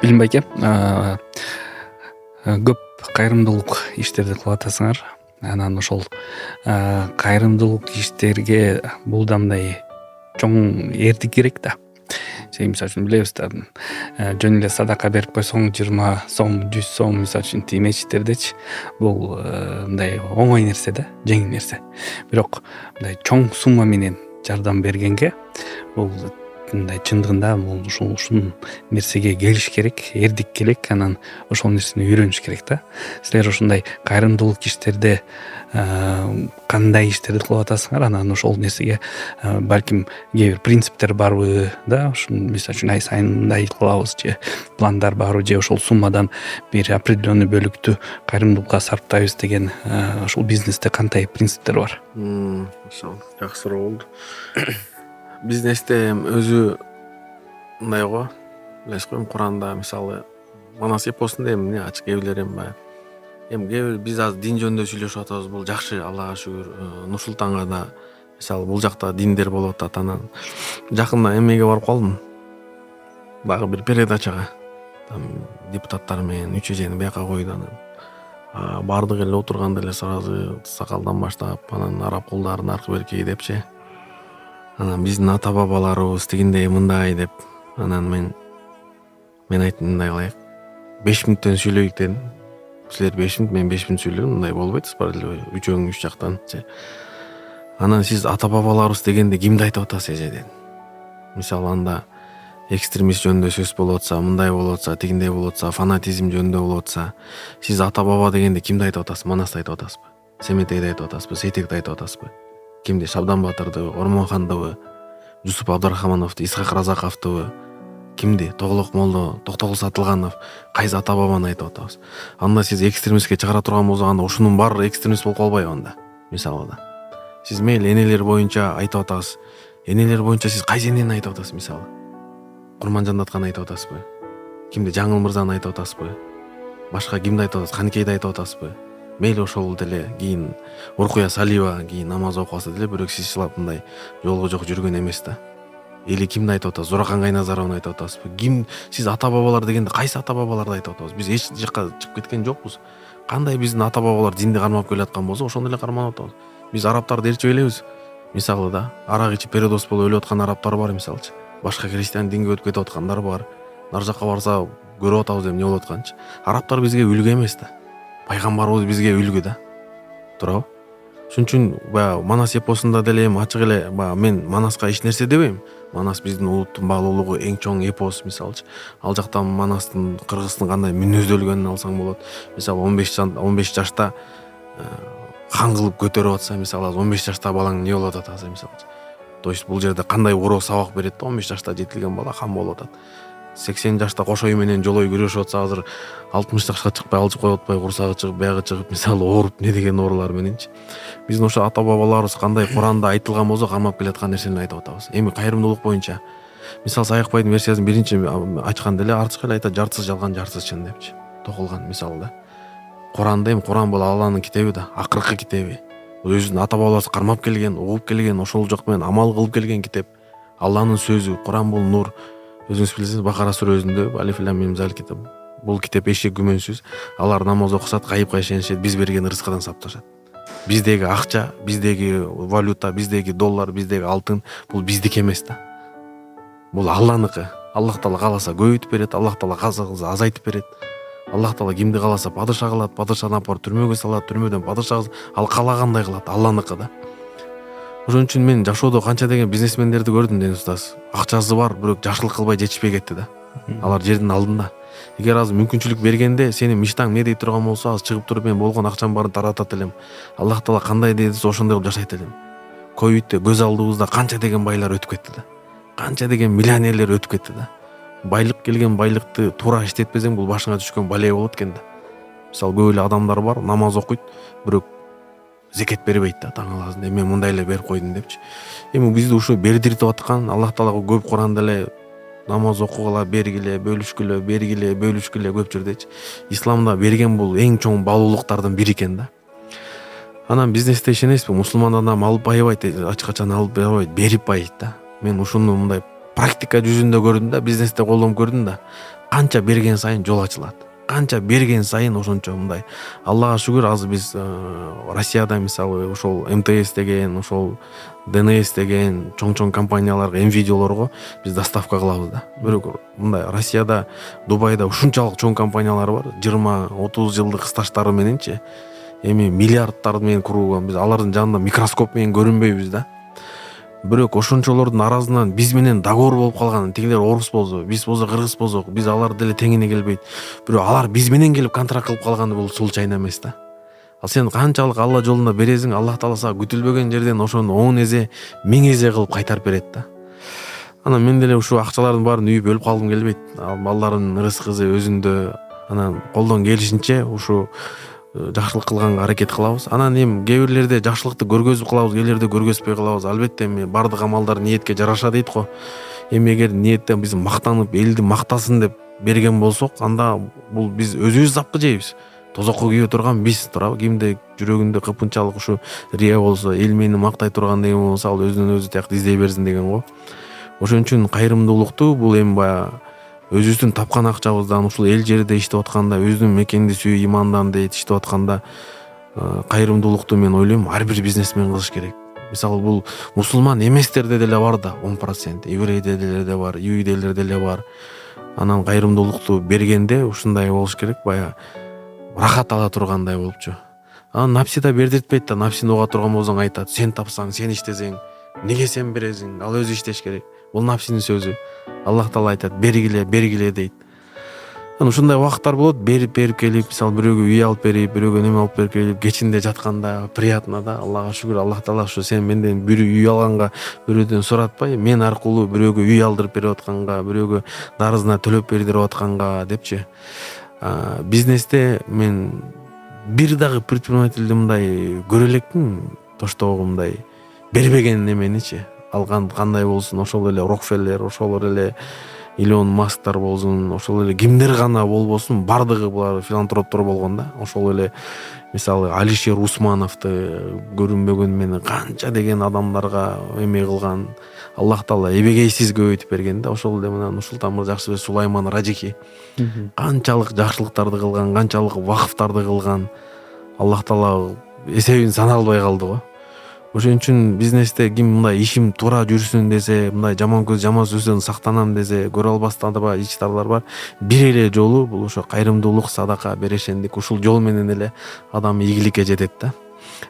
Билим байке, көп кайрымдуулук иштерди кылып атасыңар. Анан ошол кайрымдуулук иштерге бул да мындай чоң эрдик керек да. Мисалы үчүн билебиз да, жөн эле садака берип койсоң 20 сом, 100 сом мисалы үчүн тиги мечиттердечи бул мындай оңой нерсе да, жеңил нерсе. Бирок мындай чоң сумма менен жардам бергенге бул мындай чындыгында бул ушул нерсеге келиш керек, эрдик керек, анан ошол нерсени үйрөнүш керек да. Силер ушундай кайрымдуулук иштерде кандай иштерди кылып атасыңар, анан ошол нерсеге балким кээ бир принциптер барбы да, мисалы үчүн ай сайын мындай кылабыз же пландар барбы, же ошол суммадан бир определенный бөлүктү кайрымдуулукка сарптайбыз деген ушул бизнесте кандай принциптер бар? Ошол жакшы суроо болду. Бизнесте өзү мындай го, билесиз го, Куранда мисалы Манас эпосунда эмне ачык кээ баягы кээ бир биз азыр дин жөнүндө сүйлөшүп атабыз, бул жакшы, Аллага шүгүр. Нур Султанга да мисалы бул жакта диндер болуп атат. Анан жакында эмеге барып калдым, дагы бир передачага, там депутаттар менен үчөжени бияка койду. Анан баардык эле отурганда эле сразу сакалдан баштап, анан араб кулдарын аркы берки депчи, анан биздин ата бабаларыбыз тигиндей мындай деп, анан мен айттым, мындай кылайык, 5 мүнөттөн сүйлөйүк дедим. Силер 5 мүнөт, мен 5 мүнөт сүйлөйм, мындай болбойт, эле үчөөң үч жактанчы. Анан сиз ата бабаларыбыз дегенде кимди айтып атасыз эже дедим. Мисалы анда экстремист жөнүндө сөз болуп атса, мындай болуп атса, тигиндей болуп атса, фанатизм жөнүндө болуп атса, сиз ата баба дегенде кимди айтып атасыз? Манасты айтып атасызбы? Семетейди айтып атасызбы? Сейтекти айтып атасызбы? Кимди? Шабдан Батырды, Ормонхандыбы, Жусуп Абдрахмановду, Исхак Разаковдубу, кимди? Тоголок Молдо, Токтогул Сатылганов, кайсы ата бабаны айтып атабыз? Анда сиз экстремистке чыгара турган болсоң, анда ушунун баары экстремист болуп калбайбы анда? Мисалы да. Сиз мейли энелер боюнча айтып атасыз. Энелер боюнча сиз кайсы энени айтып атасыз мисалы? Курманжандатканы айтып атасызбы? Кимди? Жаңыл Мырзаны айтып атасызбы? Башка кимди айтып атасыз? Каникейди айтып атасызбы? Мейли ошол деле кийин Уркуя Салиева кийин намаз окуп алса деле бирок сиз чылап мындай жолго жок жүргөн эмес да. Или кимди айтып атасыз? Зуракан Кайназаровну айтып атасызбы? Ким? Сиз ата бабалар дегенде кайсы ата бабаларды айтып атабыз? Биз эч жакка чыгып кеткен жокпуз. Кандай биздин ата бабалар динди кармап келаткан болсо, ошону эле карманып атабыз. Биз арабтарды ээрчип элебиз. Мисалы да, арак ичип передоз болуп өлүп аткан арабтар бар мисалчы. Башка христиан динге өтүп кетип аткандар бар. Нар жакка барса көрүп атабыз деп эмне болуп атканчы. Арабтар бизге үлгү эмес да. Пайгамбарыбыз бизге үлгү да. Туурабы? Ошон үчүн баягы Манас эпосунда деле эми ачык эле мен Манаска эч нерсе дебейм. Манас биздин улуттун баалуулугу эң чоң эпос мисалчы. Ал жакта Манастын, кыргыздын кандай мүнөздөлгөнүн алсаң болот. Мисалы 15 жашта хан кылып көтөрүп атса, мисалы 15 жашта балаң эмне болуп атат азыр мисалчы. То есть бул жерде кандай уроо сабак берет да, 15 жашта жетилген бала хан болуп атат. 80 жашта кошой менен жолой күрөшүп атса, азыр 60 жашка чыкпай алчып коюп атпай, курсагы чыгып, биягы чыгып, мисалы ооруп не деген оорулар мененчи. Биздин ошо ата бабаларыбыз кандай Куранда айтылган болсо кармап келаткан нерсени айтып атабыз. Эми кайрымдуулук боюнча мисалы Саякбайдын версиясын биринчи ачканда эле артышка эле айтат, жартысыз жалган, жартысыз чын депчи. Токулган мисалы да. Куранда эми Куран бул Алланын китеби да, акыркы китеби. Өзүнүн ата бабалары кармап келген, угуп келген, ошол жок менен амал кылып келген китеп. Алланын сөзү, Куран бул нур. Өзүңүз билесиз, Бакара сүрөсүндө Алиф Лам Мим Заль китеп. Бул китеп эшик күмөнсүз. Алар намаз окушат, кайыпка ишенишет, биз берген рызкыдан сапташат. Биздеги акча, биздеги валюта, биздеги доллар, биздеги алтын бул биздики эмес да. Бул Алланыкы. Аллах Таала кааласа көбөйтүп берет, Аллах Таала кааласа азайтып берет. Аллах Таала кимди кааласа падыша кылат, падышаны алып барып түрмөгө салат, түрмөдөн падыша ал каалагандай кылат, Алланыкы да. Ошон үчүн мен жашоодо канча деген бизнесмендерди көрдүм деген устаз. Акчасы бар, бирок жакшылык кылбай жетишпей кетти да. Алар жердин алдында. Эгер азыр мүмкүнчүлүк бергенде, сени миштаң эмне дей турган болсо, азыр чыгып туруп мен болгон акчам баарын таратат элем. Аллах Таала кандай дедисе ошондой кылып жашайт элем. Ковидте көз алдыбызда канча деген байлар өтүп кетти да. Канча деген миллионерлер өтүп кетти да. Байлык келген байлыкты туура иштетпесең, бул башыңа түшкөн бале болот экен да. Мисалы көп эле адамдар бар, намаз окуйт, бирок зекет бербейт да, таң аласың. Мен мындай эле берип койдум депчи. Эми бизди ушу бердиртип аткан, Аллах Таалага көп Куранда эле намаз окугула, бергиле, бөлүшкүлө, бергиле, бөлүшкүлө көп жердечи. Исламда берген бул эң чоң баалуулуктардын бири экен да. Анан бизнесте ишенесизби, мусулман адам алып байыбайт, ачык качан алып байыбайт, берип байыйт да. Мен ушуну мындай практика жүзүндө көрдүм да, бизнесте колдонуп көрдүм да, канча берген сайын жол ачылат, канча берген сайын ошончо мындай. Аллага шүгүр, азыр биз Россияда мисалы ошол МТС деген, ошол ДНС деген чоң компанияларга, МВидеолорго биз доставка кылабыз да. Бирок мындай Россияда, Дубайда ушунчалык чоң компаниялар бар, 20-30 жылдык стаждары мененчи, эми миллиарддар менен курулган, биз алардын жанында микроскоп менен көрүнбөйбүз да. Бирок ошончолордун аразынан биз менен договор болуп калган, тигилер орус болсо, биз болсо кыргыз болсок, биз алар деле теңине келбейт. Бирок алар биз менен келип контракт кылып калганы бул случайно эмес да. Ал сен канчалык Алла жолунда бересиң, Аллах Таала сага күтүлбөгөн жерден ошону 10 эзе, 1000 эзе кылып кайтарып берет да. Анан мен деле ушул акчалардын баарын үйүп өлүп калгым келбейт. Балдардын рызкысы өзүндө. Анан колдон келишинче ушу жакшылык кылганга аракет кылабыз. Анан эми кээ бирлерде жакшылыкты көргөзүп кылабыз, кээ бирлерде көргөзбөй кылабыз. Албетте эми бардык амалдар ниетке жараша дейт го. Эми эгер ниеттен биз мактанып, элди мактасын деп берген болсок, анда бул биз өзүбүз запкы жейбиз. Тозокко күйө турган биз турабы, кимде жүрөгүндө кыпынчалык ушу рия болсо, эл мени мактай турган деген болсо, ал өзүнөн өзү тиякты издей берсин деген го. Ошон үчүн кайрымдуулукту бул эми баягы өзүбүздүн тапкан акчабыздан ушул эл жерде иштеп атканда, өзүнүн мекенди сүйүү, имандан дейт иштеп атканда, кайрымдуулукту мен ойлойм ар бир бизнесмен кылыш керек. Мисалы бул мусулман эместерде деле бар да, 10%, еврейде деле бар, иудейлерде деле бар. Анан кайрымдуулукту бергенде ушундай болуш керек, баягы рахат ала тургандай болупчу. Анан напси да бердиртпейт да, напсини уга турган болсоң айтат, сен тапсаң, сен иштесең, неге сен бересиң, ал өзү иштеш керек. Бул напсинин сөзү. Аллах Таала айтат, бергиле дейт. Анан ушундай убакыттар болот, берип келип, мисалы бирөөгө үй алып берип, бирөөгө неме алып берип келип, кечинде жатканда приятно да. Аллага шүгүр, Аллах Таала ушу сен менден бир үй алганга бирөөдөн суратпай, мен аркылуу бирөөгө үй алдырып берип атканга, бирөөгө дарызына төлөп бердирип атканга депчи. Бизнесте мен бир дагы предпринимательди мындай көрө элекмин, тоштогу мындай бербеген неменичи. Алган кандай болсун, ошол эле Рокфеллер, ошол эле Илон Масктар болсун, ошол эле кимдер гана болбосун, бардыгы булар филантроптор болгон да. Ошол эле мисалы Алишер Усмановду көрүнбөгөн менен канча деген адамдарга эме кылган, Аллах Таала эбегейсиз көбөйтүп берген да. Ошол эле мына Нурсултан Мырзакшыбек Сулайман Ражики канчалык жакшылыктарды кылган, канчалык вакыфтарды кылган, Аллах Таала эсебин саналбай калды го. Ошон үчүн бизнесте ким мындай ишим туура жүрсүн десе, мындай жаман көз жаман сөздөн сактанам десе, көрө албастан да ичтарлар бар. Бир эле жолу бул ошо кайрымдуулук, садака, берешендик. Ушул жол менен эле адам ийгиликке жетет да.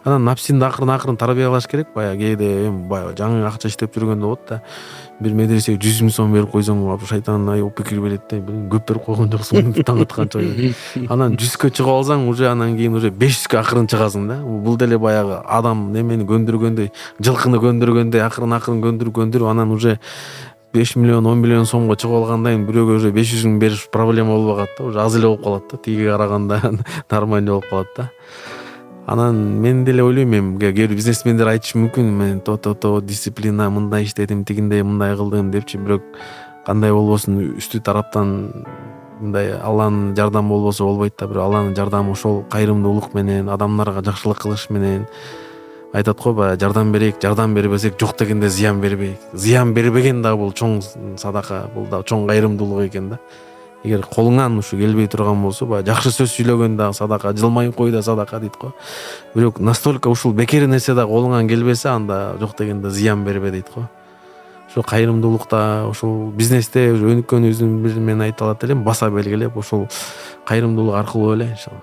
Анан напсинди акырын тарбиялаш керек. Баягы кээде эми баягы жаңы акча иштеп жүргөндө болот да. Бир медресеге 100 000 сом берип койсоң, шайтан пикир берет да. Көп берип койгон жоксуң деп таң атканча. Анан 100кө чыгып алсаң, уже анан кийин уже 500кө акырын чыгасың да. Бул деле баягы адам немени көндүргөндөй, жылкыны көндүргөндөй акырын көндүрүп, анан уже 5 миллион, 10 миллион сомго чыгып алгандан кийин бирөөгө уже 500 000 бериш проблема болбой калат да. Уже аз эле болуп калат да. Тигиге караганда нормально болуп калат да. Анан мен деле ойлойм, эми кээ бир бизнесмендер айтышы мүмкүн, мен дисциплина мындай иштедим, тигиндей мындай кылдым депчи, бирок кандай болбосун үстү тараптан мындай Алланын жардамы болбосо болбойт да. Бирок Алланын жардамы ошол кайрымдуулук менен, адамдарга жакшылык кылыш менен. Айтат го, баягы жардам берейик, жардам бербесек жок дегенде зыян бербейик. Зыян бербеген да бул чоң садака, бул да чоң кайрымдуулук экен да. Эгер колуңан ушу келбей турган болсо, баягы жакшы сөз сүйлөгөн да садака, жылмайып кой да садака дейт го. Бирок настолько ушул бекер нерсе да колуңан келбесе, анда жок дегенде зыян бербе дейт го. Ошо кайрымдуулукта, ошол бизнесте өнүккөнүбүздүн бир мен айта алат элем, баса белгилеп ошол кайрымдуулук аркылуу эле иншалла.